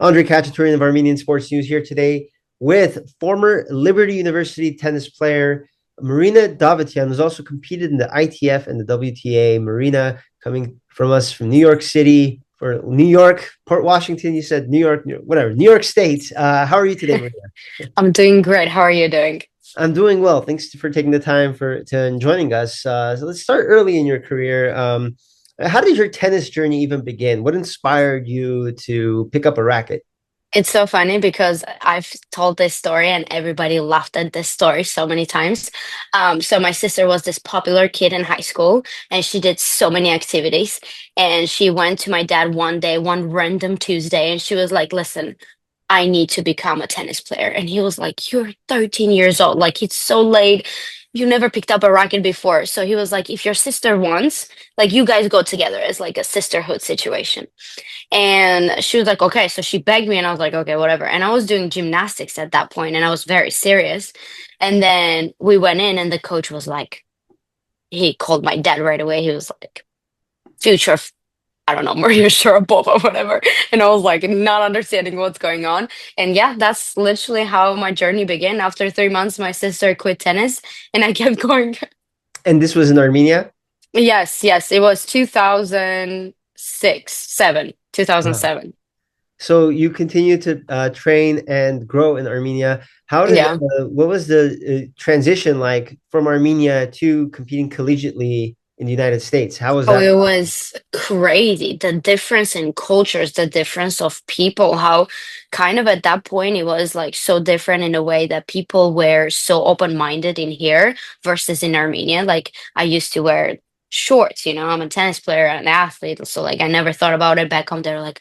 Khatchaturian of Armenian Sports News here today with former Liberty University tennis player Marina Davtyan, who's also competed in the ITF and the WTA. Marina, coming from us from New York City, for New York, Port Washington. You said New York, whatever, New York State. How are you today, Marina? I'm doing great. How are you doing? I'm doing well. Thanks for taking the time to joining us. So let's start early in your career. How did your tennis journey even begin? What inspired you to pick up a racket? It's so funny because I've told this story and everybody laughed at this story so many times. So my sister was this popular kid in high school and she did so many activities. And she went to my dad one day, one random Tuesday, and she was like, listen, I need to become a tennis player. And he was like, you're 13 years old. Like, it's so late. You never picked up a racket before. So he was like, if your sister wants, like, you guys go together as like a sisterhood situation. And she was like, okay. So she begged me, and I was like, okay, whatever. And I was doing gymnastics at that point, and I was very serious. And then we went in, and the coach was like, he called my dad right away. He was like, future, I don't know, Maria Sharapova or whatever. And I was like, not understanding what's going on. And yeah, that's literally how my journey began. After 3 months, my sister quit tennis, and I kept going. And this was in Armenia? Yes, yes, it was 2006, 7, Uh, 2007. so you continue to train and grow in Armenia. Yeah. What was the transition like from Armenia to competing collegiately in the United States? How was Oh, that? it was crazy. The difference in cultures, the difference of people, how kind of at that point it was like so different in a way that people were so open-minded in here versus in Armenia. Like I used to wear shorts, I'm a tennis player, an athlete. So like I never thought about it. Back home, they're like,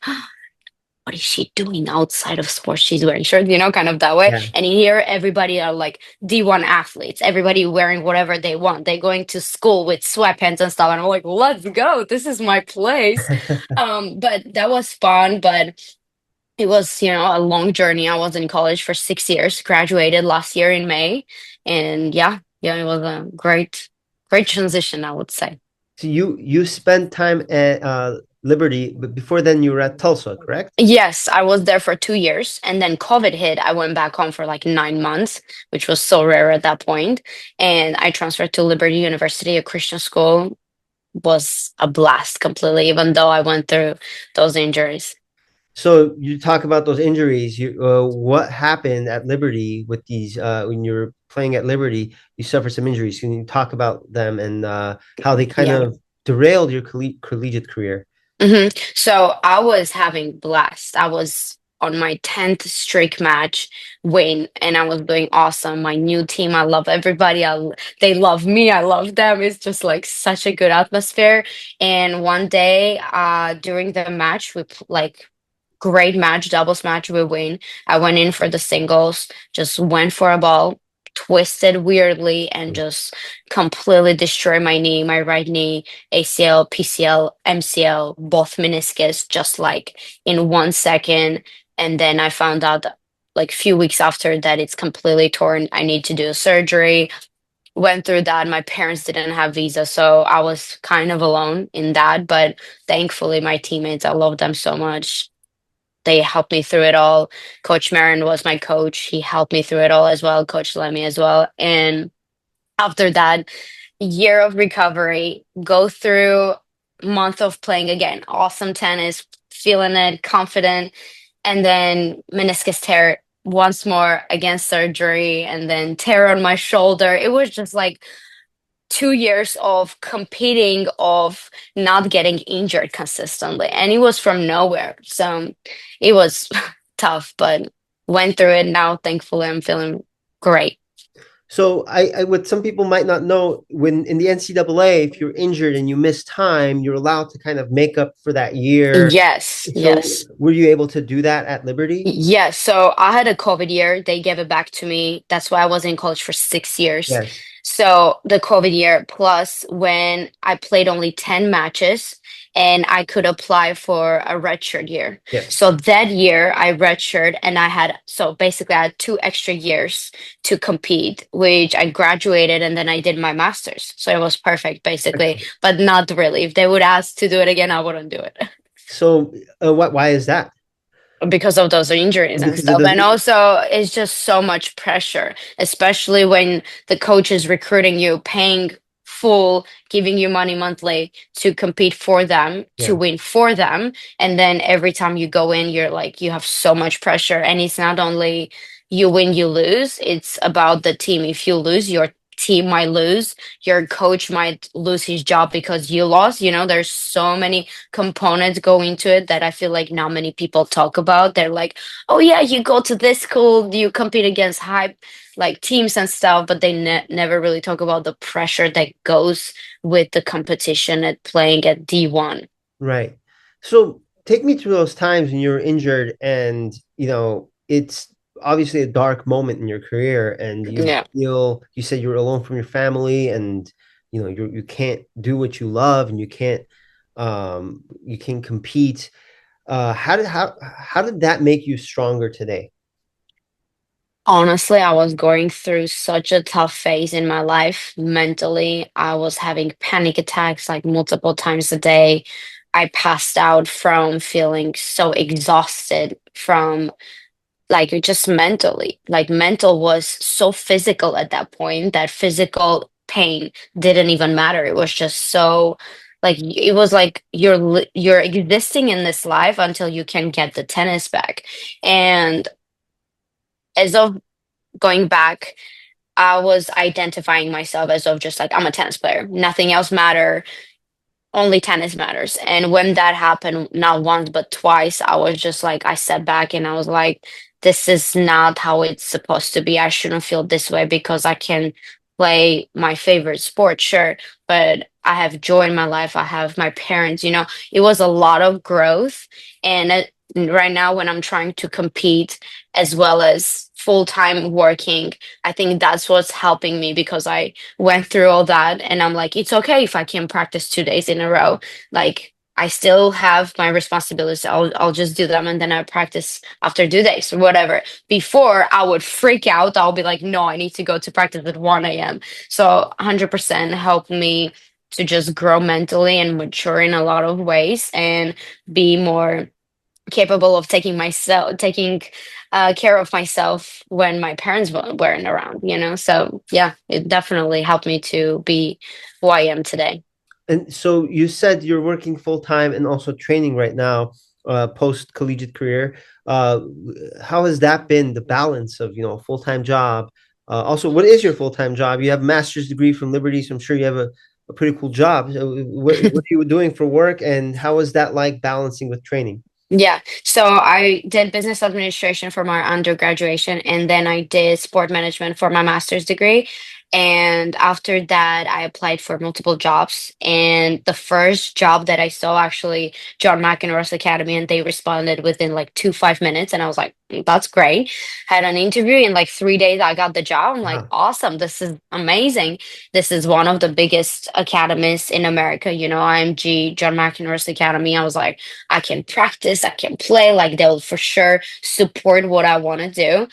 what is she doing outside of sports? She's wearing shorts, kind of that way. Yeah. And in here, everybody are like D1 athletes, everybody wearing whatever they want. They're going to school with sweatpants and stuff. And I'm like, let's go. This is my place. But that was fun. But it was, a long journey. I was in college for 6 years, graduated last year in May. And yeah, it was a great transition, I would say. So you spent time at Liberty, but before then you were at Tulsa, correct? Yes, I was there for 2 years, and then COVID hit. I went back home for like 9 months, which was so rare at that point. And I transferred to Liberty University, a Christian school. Was a blast completely, even though I went through those injuries. So you talk about those injuries. What happened at Liberty with these when you were playing at Liberty? You suffered some injuries. Can you talk about them and how they kind Yeah. of derailed your collegiate career? So I was having blast. I was on my 10th streak match win, and I was doing awesome. My new team, I love everybody. They love me. I love them. It's just like such a good atmosphere. And one day, during the match, like great match, doubles match, we win. I went in for the singles, just went for a ball, twisted weirdly, and just completely destroyed my knee, my right knee, ACL, PCL, MCL, both meniscus, just like in 1 second. And then I found out that, like few weeks after that it's completely torn. I need to do a surgery. Went through that. My parents didn't have visa, so I was kind of alone in that. But thankfully, my teammates, I love them so much. They helped me through it all. Coach Marin was my coach. He helped me through it all as well. Coach Lemmy as well. And after that year of recovery, go through month of playing again. Awesome tennis, feeling it, confident, and then meniscus tear once more against surgery, and then tear on my shoulder. It was just like 2 years of competing, of not getting injured consistently, and it was from nowhere. So it was tough, but went through it. Now thankfully I'm feeling great. So what some people might not know, when in the NCAA, if you're injured and you miss time, you're allowed to kind of make up for that year. Yes, So yes. were you able to do that at Liberty? Yes, so I had a COVID year. They gave it back to me. That's why I was in college for 6 years. Yes. So the COVID year, plus when I played only 10 matches and I could apply for a redshirt year. Yes. So that year I redshirt, and so basically I had 2 extra years to compete, which I graduated and then I did my master's. So it was perfect basically, but not really. If they would ask to do it again, I wouldn't do it. So why is that? because of those injuries and because of stuff. those And injuries. also, it's just so much pressure, especially when the coach is recruiting you, paying full, giving you money monthly to compete for them, to Yeah, win for them. And then every time you go in, you're like, you have so much pressure. And it's not only you win, you lose, it's about the team. If you lose, your team might lose, your coach might lose his job because you lost. There's so many components go into it that I feel like not many people talk about. They're like, oh yeah, you go to this school, you compete against high like teams and stuff, but they never really talk about the pressure that goes with the competition at playing at D1. right. So take me through those times when you were injured, and it's obviously a dark moment in your career, and Yeah. you said you were alone from your family, and you can't do what you love, and you can't compete. How did that make you stronger today? Honestly, I was going through such a tough phase in my life mentally. I was having panic attacks like multiple times a day. I passed out from feeling so exhausted from like just mentally. Like mental was so physical at that point that physical pain didn't even matter. It was just so like it was like you're existing in this life until you can get the tennis back. And as of going back, I was identifying myself as of just like I'm a tennis player. Nothing else matter. Only tennis matters. And when that happened, not once but twice, I was just like I sat back and I was like, this is not how it's supposed to be. I shouldn't feel this way because I can play my favorite sport, sure, but I have joy in my life. I have my parents, it was a lot of growth. And right now, when I'm trying to compete as well as full time working, I think that's what's helping me because I went through all that and I'm like, it's okay if I can practice 2 days in a row. Like I still have my responsibilities. I'll just do them and then I practice after 2 days or whatever. Before I would freak out. I'll be like, no, I need to go to practice at 1 a.m. So 100% helped me to just grow mentally and mature in a lot of ways and be more capable of taking care of myself when my parents weren't around, so yeah, it definitely helped me to be who I am today. And so you said you're working full time and also training right now, post collegiate career. Uh, how has that been, the balance of, a full time job? Also, what is your full time job? You have a master's degree from Liberty, so I'm sure you have a pretty cool job. So what are you doing for work, and how is that like balancing with training? Yeah. So I did business administration for my undergraduation, and then I did sport management for my master's degree. And after that, I applied for multiple jobs. And the first job that I saw actually John McEnroe's Academy, and they responded within like 5 minutes. And I was like, that's great. Had an interview in like 3 days. I got the job. I'm like, Wow. awesome. This is amazing. This is one of the biggest academies in America, IMG, John McEnroe's Academy. I was like, I can practice, I can play, like they'll for sure support what I want to do.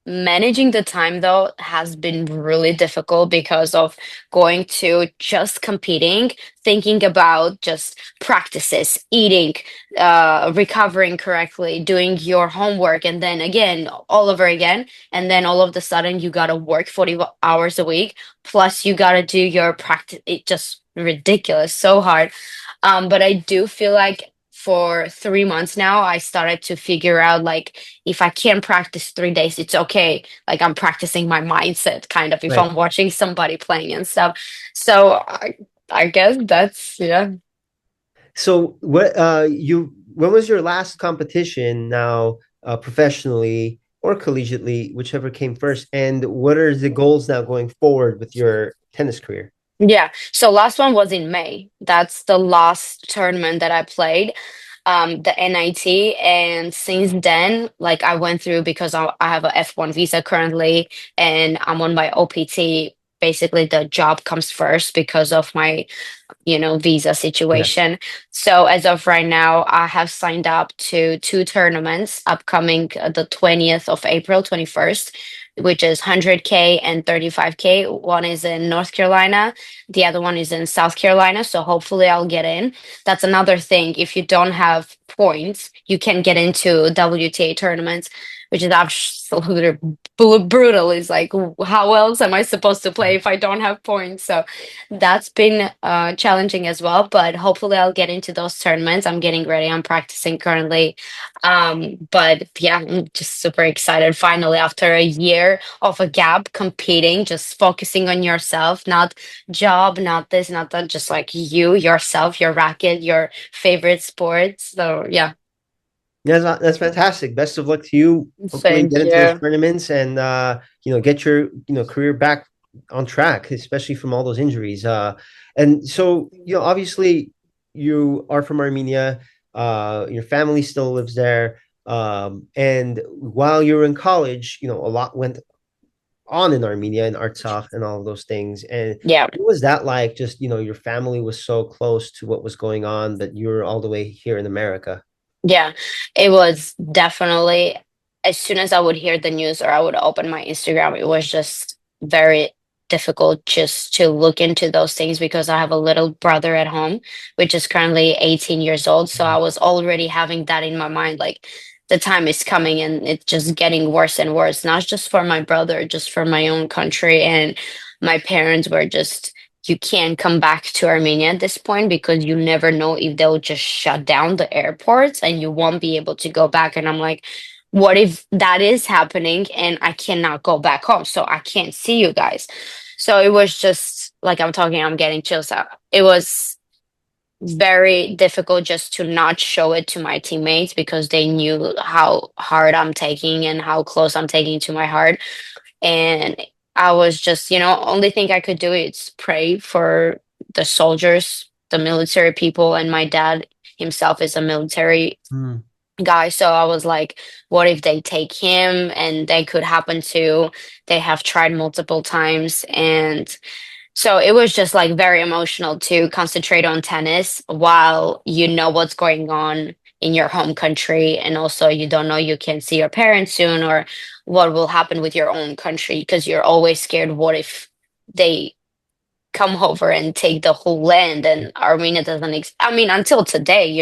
Managing the time though has been really difficult because of going to just competing, thinking about just practices, eating, recovering correctly, doing your homework, and then again, all over again. And then all of the sudden, you got to work 40 hours a week, plus you got to do your practice. It just ridiculous, so hard. But I do feel like for 3 months now, I started to figure out like if I can't practice 3 days, it's okay. Like I'm practicing my mindset kind of if Right. I'm watching somebody playing and stuff. So I guess that's yeah. So when was your last competition now, professionally or collegiately, whichever came first, and what are the goals now going forward with your tennis career? Yeah. So last one was in May. That's the last tournament that I played, the NIT. And since then, like I went through because I have a F1 visa currently and I'm on my OPT. Basically, the job comes first because of my visa Yes. situation. So as of right now, I have signed up to two tournaments upcoming the 20th of April, 21st. which is 100K and 35K. One is in North Carolina, the other one is in South Carolina. So hopefully I'll get in. That's another thing. If you don't have points, you can get into WTA tournaments, which is absolutely brutal. It's like, how else am I supposed to play if I don't have points? So that's been challenging as well. But hopefully I'll get into those tournaments. I'm getting ready. I'm practicing currently. But yeah, I'm just super excited. Finally, after a year of a gap, competing, just focusing on yourself, not job, not this, not that, just like you, yourself, your racket, your favorite sports. So yeah, Yeah, that's fantastic. Best of luck to you. Hopefully thank get into those you. tournaments and get your, career back on track, especially from all those injuries. And so, obviously you are from Armenia. Your family still lives there. And while you were in college, a lot went on in Armenia and Artsakh and all of those things. And Yeah. what was that like? Just, your family was so close to what was going on that you were all the way here in America. Yeah, it was definitely as soon as I would hear the news or I would open my Instagram, it was just very difficult just to look into those things because I have a little brother at home, which is currently 18 years old. So I was already having that in my mind, like the time is coming and it's just getting worse and worse, not just for my brother, just for my own country. And my parents were just you can't come back to Armenia at this point because you never know if they'll just shut down the airports and you won't be able to go back. And I'm like, what if that is happening and I cannot go back home? So I can't see you guys. So it was just like I'm talking, I'm getting chills out. It was very difficult just to not show it to my teammates because they knew how hard I'm taking and how close I'm taking to my heart. And I was just, only thing I could do is pray for the soldiers, the military people, and my dad himself is a military Mm. guy. So I was like, what if they take him and they could happen to, they have tried multiple times. And so it was just like very emotional to concentrate on tennis while you know what's going on in your home country. And also, you don't know you can see your parents soon or what will happen with your own country because you're always scared. What if they come over and take the whole land and Armenia doesn't I mean, until today,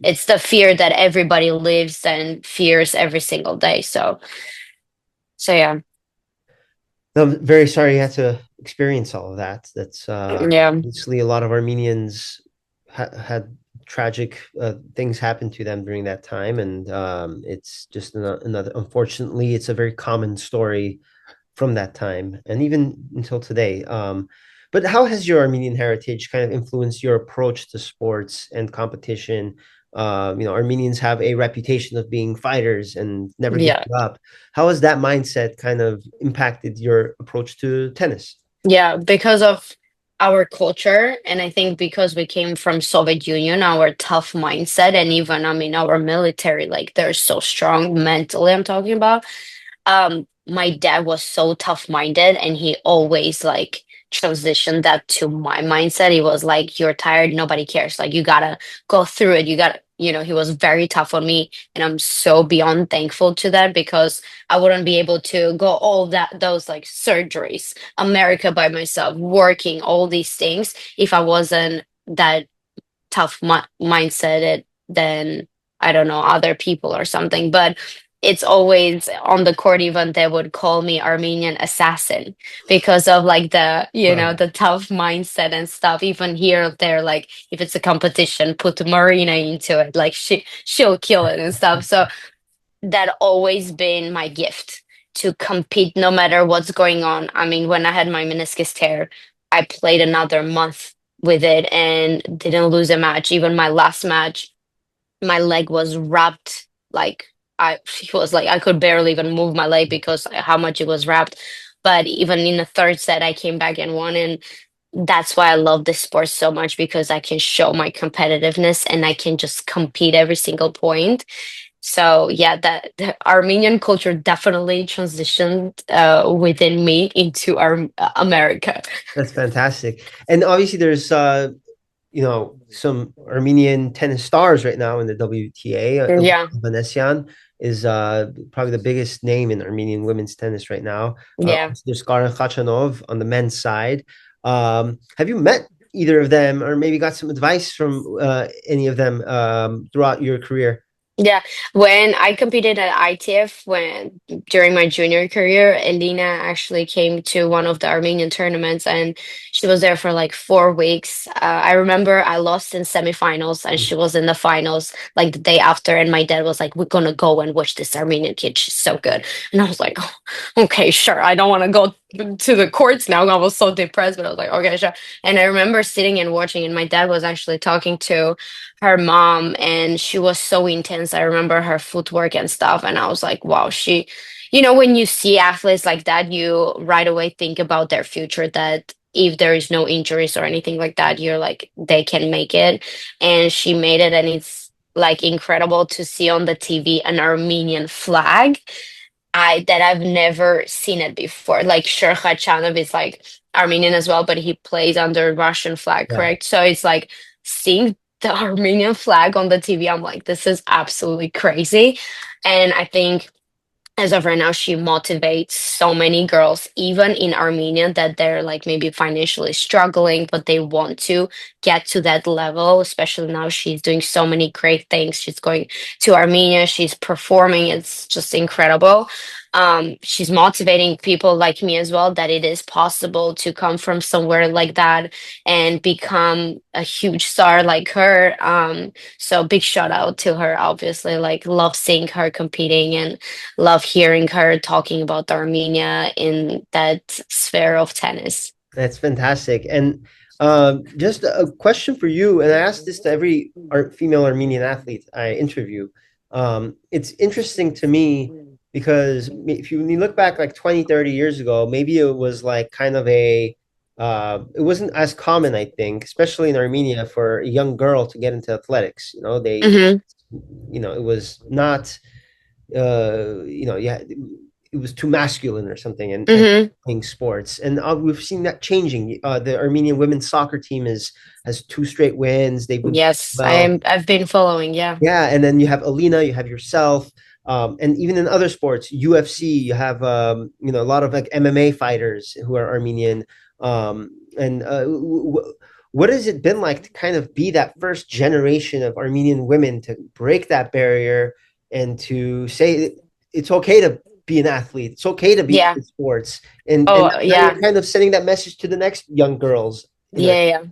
it's the fear that everybody lives and fears every single day. So yeah. I'm very sorry you had to experience all of that. That's Yeah. obviously a lot of Armenians had tragic things happen to them during that time, and it's just another. Unfortunately, it's a very common story from that time, and even until today. But how has your Armenian heritage kind of influenced your approach to sports and competition? Armenians have a reputation of being fighters and never giving Yeah. up. How has that mindset kind of impacted your approach to tennis? Yeah, because of our culture, and I think because we came from Soviet Union, our tough mindset, and even I mean our military, like they're so strong mentally. I'm talking about my dad was so tough-minded and he always like transitioned that to my mindset. He was like, you're tired, nobody cares. Like you gotta go through it. You gotta, he was very tough on me. And I'm so beyond thankful to that because I wouldn't be able to go all those like surgeries, America by myself, working, all these things if I wasn't that tough mindset than I don't know other people or something. But it's always on the court even they would call me Armenian assassin because of like the Wow. the tough mindset and stuff. Even here they're like if it's a competition, put Marina into it, like she'll kill it and stuff. So that always been my gift to compete no matter what's going on. I mean, when I had my meniscus tear, I played another month with it and didn't lose a match. Even my last match, my leg was wrapped like it was like I could barely even move my leg because how much it was wrapped. But even in the third set, I came back and won. And that's why I love this sport so much because I can show my competitiveness and I can just compete every single point. So yeah, that the Armenian culture definitely transitioned within me into our America. That's fantastic. And obviously there's some Armenian tennis stars right now in the WTA. Yeah, Vanessian is probably the biggest name in Armenian women's tennis right now. yeah. There's Khatchaturian on the men's side. Have you met either of them, or maybe got some advice from any of them throughout your career? Yeah, when I competed at ITF when during my junior career, Elena actually came to one of the Armenian tournaments and she was there for like 4 weeks. I remember I lost in semifinals and she was in the finals like the day after, and my dad was like, "We're gonna go and watch this Armenian kid. She's so good." And I was like, "Oh, okay, sure. I don't want to go to the courts now." I was so depressed, but I was like, "Okay, sure." And I remember sitting and watching, and my dad was actually talking to her mom and she was so intense. I remember her footwork and stuff and I was like, wow, when you see athletes like that, you right away think about their future, that if there is no injuries or anything like that, you're like they can make it. And she made it, and it's like incredible to see on the TV an Armenian flag. I've never seen it before. Like Shurkha is like Armenian as well, but he plays under Russian flag, Yeah. correct? So it's like seeing the Armenian flag on the TV, I'm like, this is absolutely crazy. And I think as of right now, she motivates so many girls, even in Armenia, that they're like maybe financially struggling, but they want to get to that level. Especially now, she's doing so many great things. She's going to Armenia, she's performing. It's just incredible. She's motivating people like me as well that it is possible to come from somewhere like that and become a huge star like her. So big shout out to her, obviously. Like, love seeing her competing and love hearing her talking about Armenia in that sphere of tennis. That's fantastic. And just a question for you, and I ask this to every female Armenian athlete I interview. It's interesting to me because if you, when you look back like 20, 30 years ago, maybe it was like kind of it wasn't as common, I think, especially in Armenia, for a young girl to get into athletics. Hmm. It was not yeah, it was too masculine or something, and Hmm. playing sports. And we've seen that changing. The Armenian women's soccer team has two straight wins. They've been Yes, well. I've been following, yeah. Yeah, and then you have Alina, you have yourself, and even in other sports, UFC, you have a lot of like MMA fighters who are Armenian. And what has it been like to kind of be that first generation of Armenian women to break that barrier and to say it's okay to be an athlete, it's okay to be Yeah. in sports, and Oh, now yeah. you're kind of sending that message to the next young girls in our. Yeah, yeah.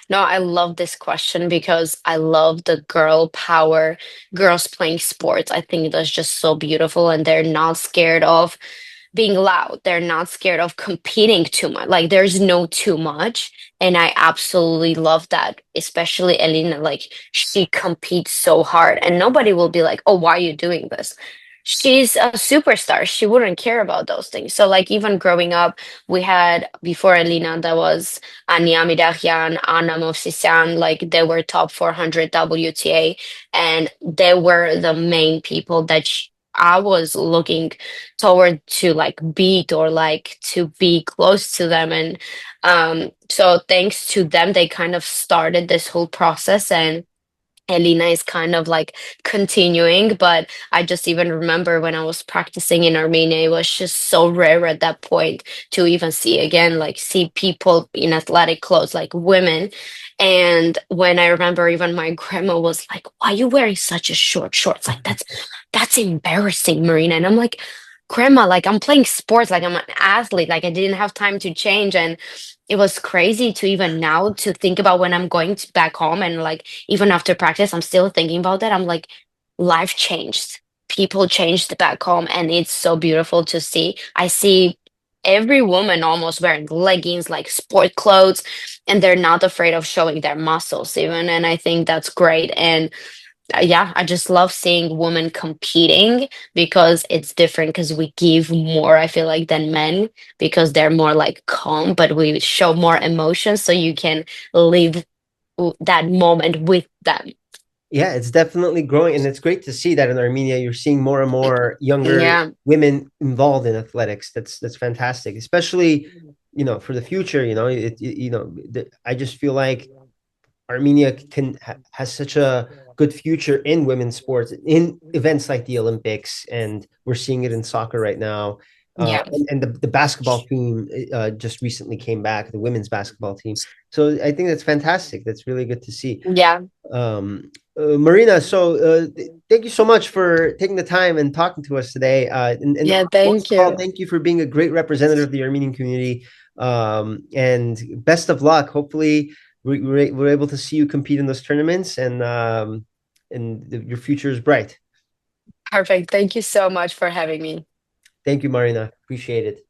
No, I love this question because I love the girl power, girls playing sports. I think that's just so beautiful, and they're not scared of being loud. They're not scared of competing too much. Like there's no too much. And I absolutely love that, especially Elena. Like she competes so hard and nobody will be like, "Oh, why are you doing this?" She's a superstar. She wouldn't care about those things. So like even growing up, we had before Elena, that was Marina Davtyan, Anna Movsisyan, like they were top 400 WTA, and they were the main people that I was looking toward to like beat or like to be close to them. And so thanks to them, they kind of started this whole process, and Elena is kind of like continuing, but I just even remember when I was practicing in Armenia, it was just so rare at that point to even see again, like see people in athletic clothes, like women. And when I remember even my grandma was like, "Why are you wearing such a short shorts? Like that's embarrassing, Marina." And I'm like, "Grandma, like I'm playing sports, like I'm an athlete, like I didn't have time to change." And it was crazy to even now to think about when I'm going back home and like even after practice, I'm still thinking about that. I'm like, life changed. People changed back home, and it's so beautiful to see. I see every woman almost wearing leggings, like sport clothes, and they're not afraid of showing their muscles, even. And I think that's great. And yeah, I just love seeing women competing because it's different because we give more, I feel like, than men because they're more like calm, but we show more emotion so you can live that moment with them. Yeah, it's definitely growing, and it's great to see that in Armenia you're seeing more and more younger Yeah. women involved in athletics. That's fantastic, especially for the future. I just feel like Armenia has such a good future in women's sports, in events like the Olympics, and we're seeing it in soccer right now. Yeah. And the basketball team just recently came back, the women's basketball team. So I think that's fantastic. That's really good to see. Yeah. Marina, so thank you so much for taking the time and talking to us today. And Yeah, most thank of all, you. thank you for being a great representative of the Armenian community. And best of luck. Hopefully, we're able to see you compete in those tournaments, and your future is bright. Perfect. Thank you so much for having me. Thank you, Marina. Appreciate it.